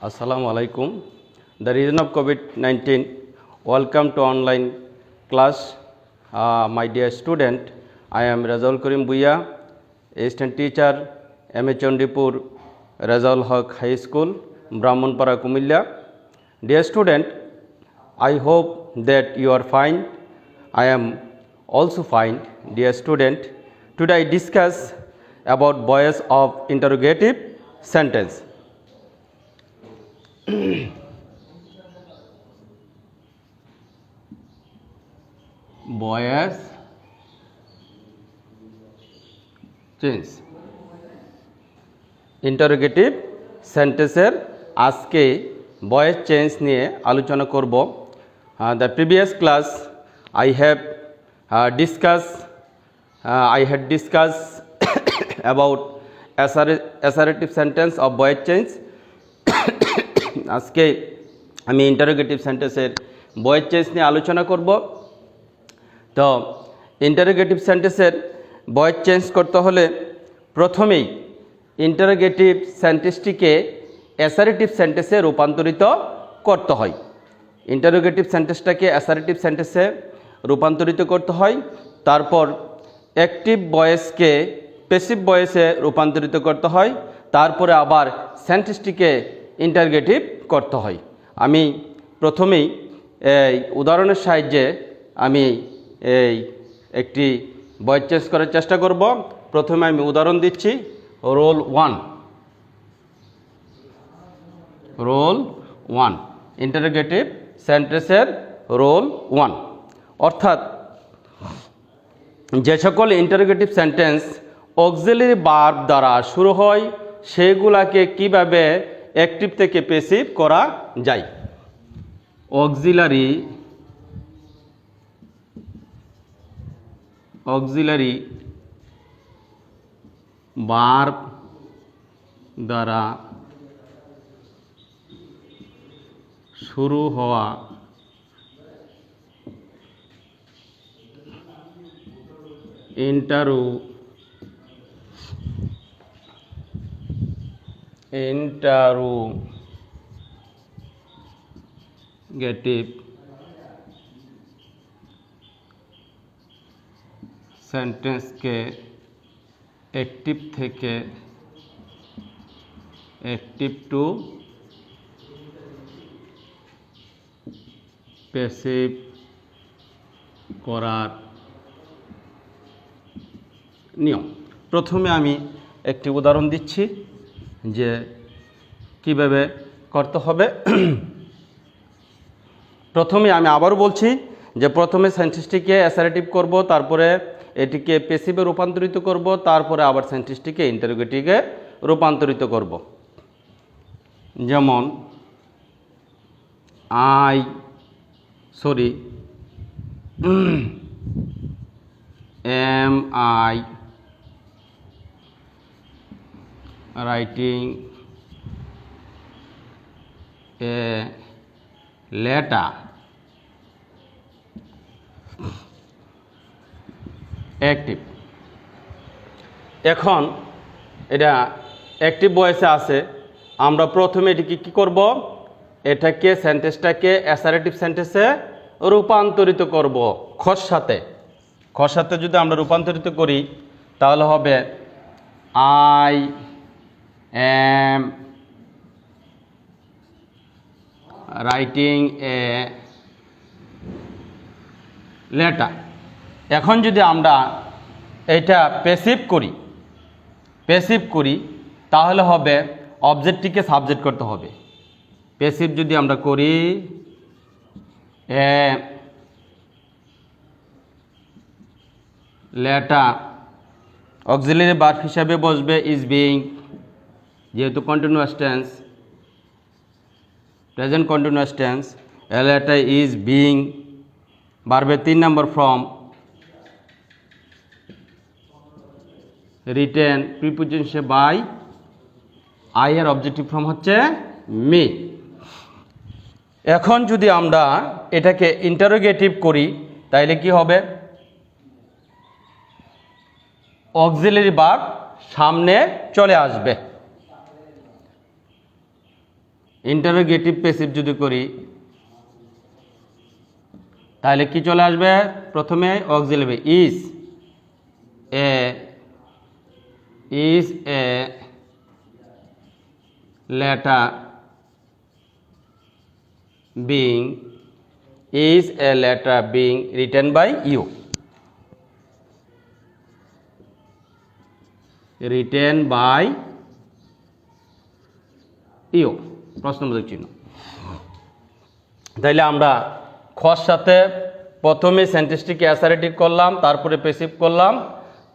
Assalamu alaikum. The reason of COVID-19, welcome to online class. My dear student, I am Razaul Karim Buya, assistant teacher, M.A. Chandipur, Razaul Haq High School, Brahmanpara, Kumilla. Dear student, I hope that you are fine. I am also fine. Dear student, today I discuss about voice of interrogative sentence. Voice change interrogative সেন্টেন্সের আজকে voice change নিয়ে আলোচনা করব। The previous class I had discussed about assertive sentence of voice change. আজকে আমি interrogative সেন্টেন্সের voice change নিয়ে আলোচনা করব। তো ইন্টারোগেটিভ সেন্টেন্সের ভয়েস চেঞ্জ করতে হলে প্রথমেই ইন্টারোগেটিভ সেন্টেন্সটিকে অ্যাসারেটিভ সেন্টেন্সে রূপান্তরিত করতে হয়। ইন্টারোগেটিভ সেন্টেন্সটাকে অ্যাসারেটিভ সেন্টেন্সে রূপান্তরিত করতে হয়, তারপর অ্যাক্টিভ ভয়েসকে প্যাসিভ ভয়েসে রূপান্তরিত করতে হয়, তারপরে আবার সেন্টেন্সটিকে ইন্টারোগেটিভ করতে হয়। আমি প্রথমেই এই উদাহরণের সাহায্যে আমি একটি ভয়েস চেঞ্জ করার চেষ্টা করব। প্রথমে আমি উদাহরণ দিচ্ছি। রোল ওয়ান ইন্টারোগেটিভ সেন্টেন্সের রোল ওয়ান, অর্থাৎ যে সকল ইন্টারোগেটিভ সেন্টেন্স অক্সিলারি ভার্ব দ্বারা শুরু হয় সেগুলাকে কিভাবে অ্যাক্টিভ থেকে প্যাসিভ করা যায়। অক্সিলারি ভার্ব দ্বারা শুরু হওয়া ইন্টারোগেটিভ সেন্টেন্সকে অ্যাক্টিভ থেকে অ্যাক্টিভ টু প্যাসিভ করার নিয়ম। প্রথমে আমি একটি উদাহরণ দিচ্ছি যে কিভাবে করতে হবে। প্রথমে আমি আবারও বলছি যে প্রথমে সেন্টেন্সটিকে অ্যাসারেটিভ করব, তারপরে এটিকে প্যাসিভে রূপান্তরিত করব, তারপরে আবার সেন্টেন্সটিকে ইন্টারোগেটিভে রূপান্তরিত করব। যেমন am I writing a letter? Active. এখন এটা অ্যাক্টিভ ভয়েসে আছে, আমরা প্রথমে এটিকে কী করব, এটাকে সেন্টেন্সটাকে অ্যাসারেটিভ সেন্টেন্সে রূপান্তরিত করব। খর সাথে যদি আমরা রূপান্তরিত করি তাহলে হবে I am writing a letter। এখন যদি আমরা এটা প্যাসিভ করি তাহলে হবে অবজেক্টটিকে সাবজেক্ট করতে হবে। প্যাসিভ যদি আমরা করি লেটার, অক্সিলারি ভার্ব হিসাবে বসবে ইজ বিইং, যেহেতু continuous tense, present continuous tense. A letter is being, ভার্বের 3 নম্বর form written, preposition by, I এর অবজেক্টিভ ফর্ম হচ্ছে মি। এখন যদি আমরা এটাকে ইন্টারোগেটিভ করি তাইলে কি হবে, অক্সিলারি ভার্ব সামনে চলে আসবে। ইন্টারোগেটিভ প্যাসিভ যদি করি তাহলে কি চলে আসবে? প্রথমে auxiliary is a letter being written by you, প্রশ্নবোধক চিহ্ন। তাইলে আমরা খর সাথে প্রথমে সেন্টেন্সটিকে অ্যাসারেটিভ করলাম, তারপরে প্যাসিভ করলাম,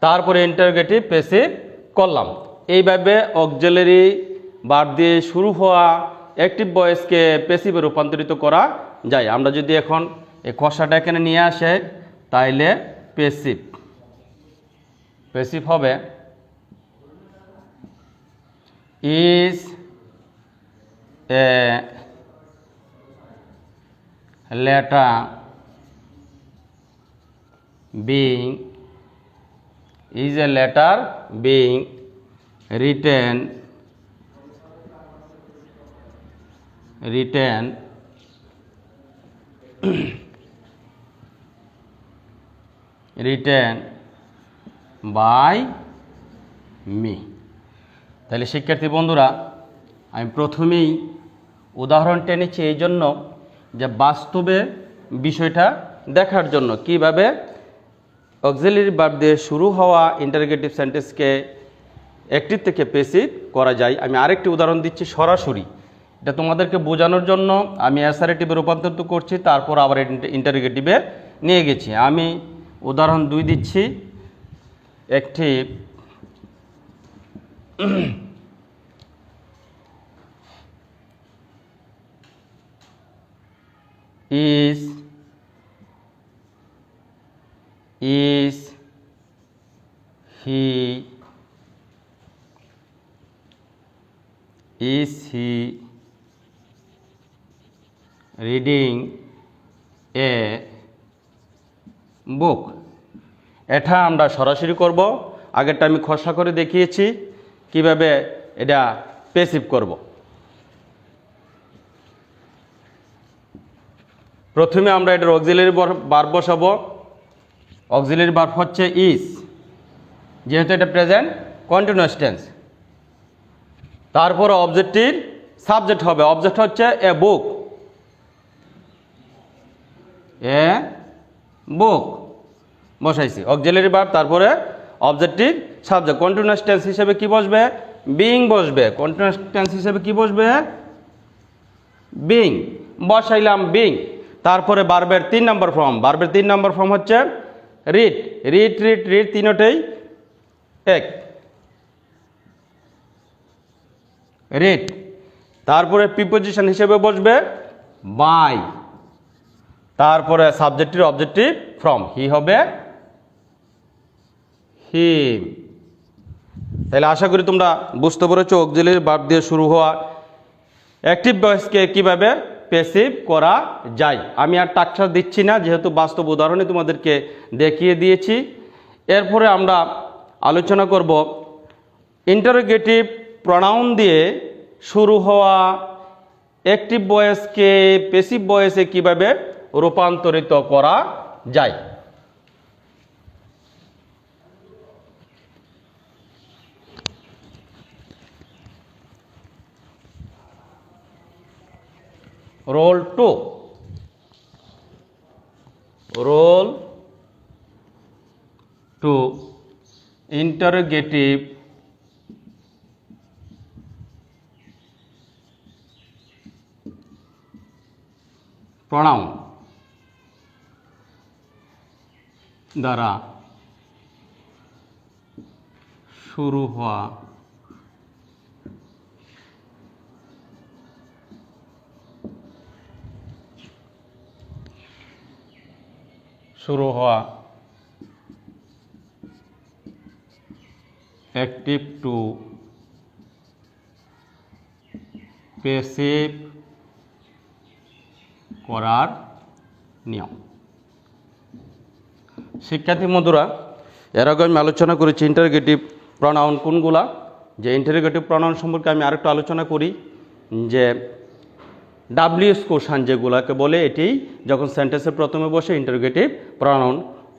তারপরে ইন্টারোগেটিভ প্যাসিভ করলাম। এইভাবে অক্সিলারি ভার্ব দিয়ে শুরু হওয়া অ্যাক্টিভ ভয়েসকে প্যাসিভে রূপান্তরিত করা যায়। আমরা যদি এখন এই খসাটা এখানে নিয়ে আসে তাইলে প্যাসিভ হবে is a letter being written by me। তাহলে শিক্ষার্থী বন্ধুরা, আমি প্রথমেই উদাহরণ টেনেছি এই জন্য যে বাস্তবে বিষয়টা দেখার জন্য কিভাবে অক্সিলারি ভার্ব দিয়ে শুরু হওয়া ইন্টারোগেটিভ সেন্টেন্সকে অ্যাক্টিভ থেকে প্যাসিভ করা যায়। আমি আরেকটি উদাহরণ দিচ্ছি সরাসরি, এটা তোমাদেরকে বোঝানোর জন্য আমি অ্যাসারেটিভে রূপান্তরিত করছি, তারপর আবার ইন্টারোগেটিভে নিয়ে গেছি। আমি উদাহরণ 2 দিচ্ছি। একটি is he reading a book? এটা আমরা সরাসরি করব। আগেরটা আমি খসড়া করে দেখিয়েছি কিভাবে এটা প্যাসিভ করব। প্রথমে আমরা এটার অক্সিলারি ভার্ব বসাবো। অক্সিলারি ভার্ব হচ্ছে ইজ, যেহেতু এটা প্রেজেন্ট কন্টিনিউয়াস টেন্স। তারপর অবজেক্টটির সাবজেক্ট হবে, অবজেক্ট হচ্ছে এ বুক, বসাইছি অক্সিলারি ভার্ব, তারপরে অবজেক্টটির সাবজেক্ট। কন্টিনিউয়াস টেন্স হিসেবে কি বসবে? বিইং বসবে। কন্টিনিউয়াস টেন্স হিসেবে কি বসবে? বিইং। বসাইলাম বিইং। তারপরে ভার্বের 3 নম্বর ফর্ম। ভার্বের 3 নম্বর ফর্ম হচ্ছে রিড। তিনটাই এক, রিড। তারপরে প্রিপোজিশন হিসেবে বসবে বাই। তারপরে সাবজেক্টের অবজেক্টিভ ফ্রম, হি হবে হিম। তাহলে আশা করি তোমরা বুঝতে পেরেছো অক্সিলারি ভার্ব দিয়ে শুরু হওয়া অ্যাক্টিভ ভয়েসকে কিভাবে প্যাসিভ করা যায়। আমি আর টাকশা দিচ্ছি না, যেহেতু বাস্তব উদাহরণে তোমাদেরকে দেখিয়ে দিয়েছি। এরপরে আমরা আলোচনা করব ইন্টারোগেটিভ প্রনাউন দিয়ে শুরু হওয়া অ্যাক্টিভ ভয়েসকে প্যাসিভ ভয়েসে কিভাবে রূপান্তরিত করা যায়। রোল 2, ইন্টারোগেটিভ প্রনাউন দ্বারা শুরু হওয়া অ্যাক্টিভ টু প্যাসিভ করার নিয়ম। শিক্ষার্থী বন্ধুরা, এর আগে আমি আলোচনা করেছি ইন্টারোগেটিভ প্রনাউন কোনগুলা। যে ইন্টারোগেটিভ প্রনাউন সম্পর্কে আমি আরেকটু আলোচনা করি, যে ডাব্লিউএস কোশ্চেন যেগুলোকে বলে, এটি যখন সেন্টেন্সের প্রথমে বসে interrogative pronoun.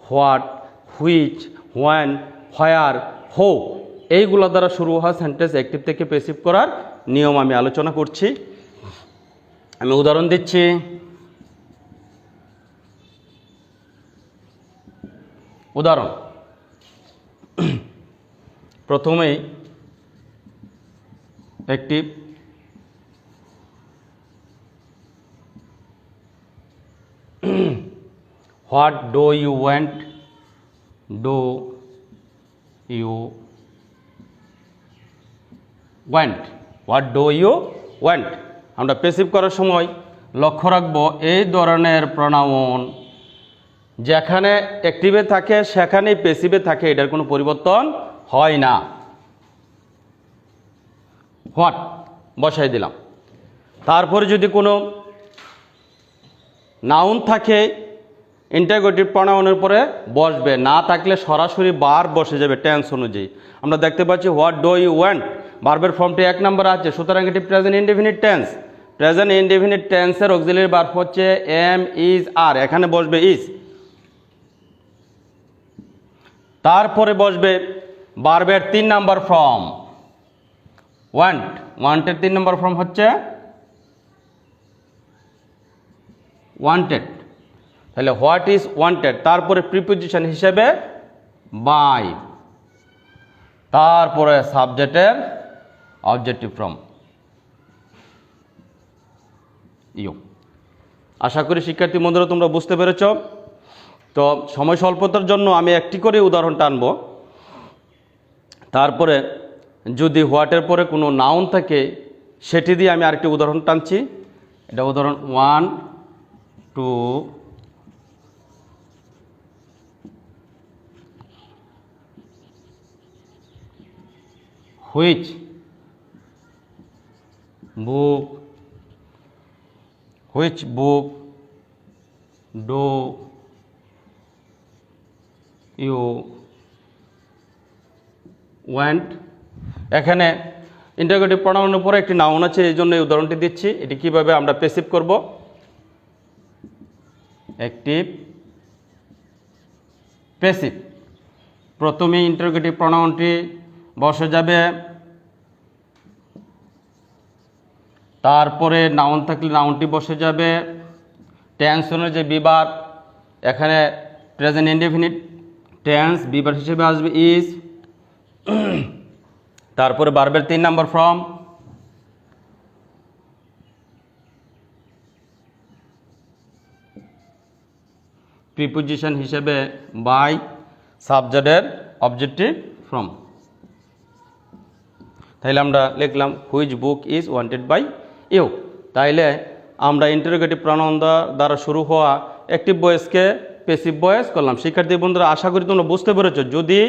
What, which, when, where, who এইগুলো দ্বারা শুরু হওয়া সেন্টেন্স অ্যাক্টিভ থেকে প্যাসিভ করার নিয়ম আমি আলোচনা করছি। আমি উদাহরণ দিচ্ছি। উদাহরণ, প্রথমেই active what do you want, do you want, what do you want. আমরা প্যাসিভ করার সময় লক্ষ্য রাখবো এই ধরনের প্রনাউন যেখানে অ্যাক্টিভে থাকে সেখানেই প্যাসিভে থাকে, এটার কোনো পরিবর্তন হয় না। হোয়াট বসাই দিলাম, তারপরে যদি কোনো নাউন থাকে ইন্টারোগেটিভ প্রনাউনের পরে বসবে, না থাকলে সরাসরি বার বসে যাবে টেন্স অনুযায়ী। আমরা দেখতে পাচ্ছি হোয়াট ডু ইউ ওয়ান্ট, ভার্বের ফর্মটি 1 নম্বর আছে, সুতরাং এটি present indefinite tense. Present indefinite টেন্সের অক্সিলারি ভার্ব হচ্ছে এম, ইজ, আর, এখানে বসবে ইজ। তারপরে বসবে ভার্বের 3 নম্বর ফর্ম ওয়ান্ট। ওয়ান্টের 3 নম্বর ফর্ম হচ্ছে ওয়ান্টেড। তাহলে হোয়াট ইজ ওয়ান্টেড, তারপরে প্রিপোজিশন হিসেবে বাই, তারপরে সাবজেক্টের অবজেক্টিভ ফর্ম ইউ। আশা করি শিক্ষার্থী বন্ধুরা তোমরা বুঝতে পেরেছ। তো সময় স্বল্পতার জন্য আমি একটি করে উদাহরণ টানব। তারপরে যদি হোয়াটের পরে কোনো নাউন থাকে সেটি দিয়ে আমি আরেকটি উদাহরণ টানছি। এটা উদাহরণ 1, 2, which book, which book do you want. এখানে ইন্টারোগেটিভ প্রনাউনের উপরে একটি নাউন আছে, এই জন্য এই উদাহরণটি দিচ্ছি। এটি কিভাবে আমরা প্যাসিভ করব। অ্যাক্টিভ, প্যাসিভ, প্রথমে ইন্টারোগেটিভ প্রনাউনটি বসে যাবে, তারপরে নাউন থাকলে নাউনটি বসে যাবে। টেন্স অনুযায়ী বিভার, এখানে প্রেজেন্ট ইনডেফিনিট টেন্স, বিভার হিসেবে আসবে ইজ। তারপরে ভার্বের 3 নম্বর ফর্ম, প্রিপোজিশন হিসেবে বাই, সাবজেক্টের অবজেক্টিভ ফর্ম। তাইলে আমরা লিখলাম which book is wanted by you. তাইলে আমরা ইন্টারোগেটিভ প্রনাউন দ্বারা শুরু হওয়া অ্যাক্টিভ ভয়েসকে প্যাসিভ ভয়েস করলাম। শিক্ষার্থী বন্ধুরা আশা করি তোমরা বুঝতে পেরেছ। যদি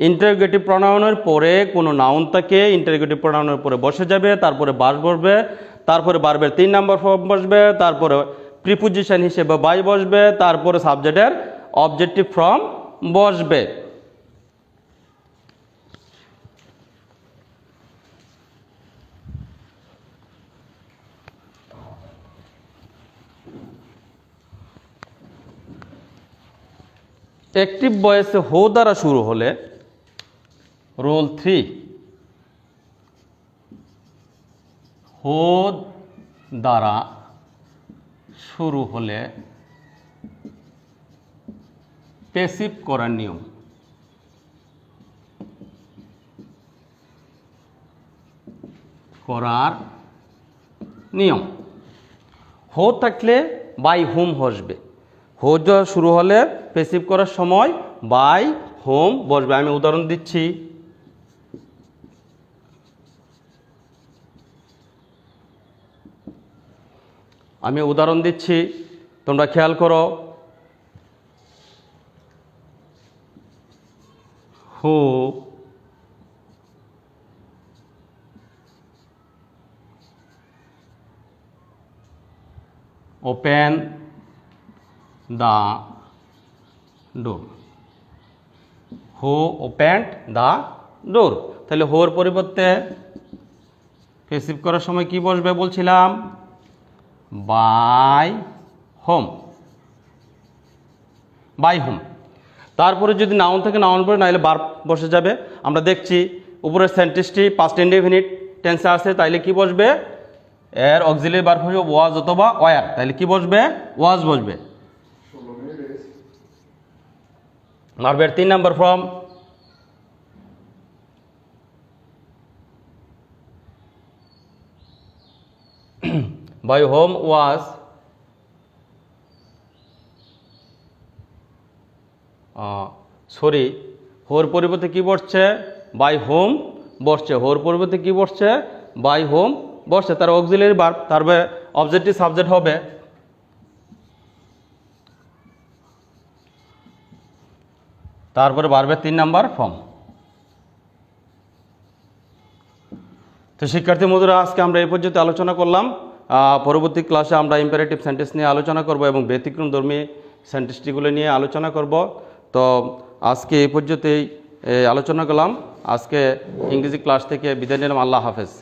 ইন্টারোগেটিভ প্রনাউনের পরে কোনো নাউন থাকে ইন্টারোগেটিভ প্রনাউনের পরে বসে যাবে, তারপরে বাস বসবে, তারপরে ভার্বের 3 নম্বর ফর্ম বসবে, তারপরে প্রিপোজিশন হিসেবে বাই বসবে, তারপরে সাবজেক্টের অবজেক্টিভ ফর্ম বসবে। অ্যাক্টিভ ভয়েসে হো দ্বারা শুরু হলে রোল 3, হো দ্বারা শুরু হলে প্যাসিভ করার নিয়ম। হো থাকলে বাই হোম বসবে। হো দ্বারা শুরু হলে প্যাসিভ করার সময় বাই হোম বসবে। আমি উদাহরণ দিচ্ছি। তোমরা খেয়াল করো। Who open the door, who opened the door. তাহলে হোর পরিবর্তে প্যাসিভ করার সময় কি বসবে বলছিলাম? By whom, by whom. তারপরে যদি নাউন থেকে নাউন পড়ে নাহলে ভার্ব বসে যাবে। আমরা দেখছি উপরের সেন্টেন্সটি পাস্ট ইনডেফিনিট টেন্সে আছে, তাইলে কি বসবে? এর অক্সিলারি ভার্ব হবে ওয়াজ অথবা ওয়ার, তাইলে কি বসবে? ওয়াজ বসবে। ভার্বের 3 number form by whom was sorry হোর পরিবর্তে কি বসছে? বাই হোম বসছে। হোর পরিবর্তে কি বসছে? বাই হোম বসছে। তার অক্সিলারি ভার্ব, তারপরে অবজেক্টিভ সাবজেক্ট হবে। তারপরে ভার্বের 3 নাম্বার ফর্ম। তো শিক্ষার্থী বন্ধুরা, আজকে আমরা এই পর্যন্ত আলোচনা করলাম। পরবর্তী ক্লাসে আমরা ইম্পারেটিভ সেন্টেন্স নিয়ে আলোচনা করব এবং ব্যতিক্রমধর্মী সেন্টেন্সটিগুলো নিয়ে আলোচনা করব। তো আজকে এই পর্যন্তই আলোচনা করলাম। আজকে ইংরেজি ক্লাস থেকে বিদায় নিলাম। আল্লাহ হাফেজ।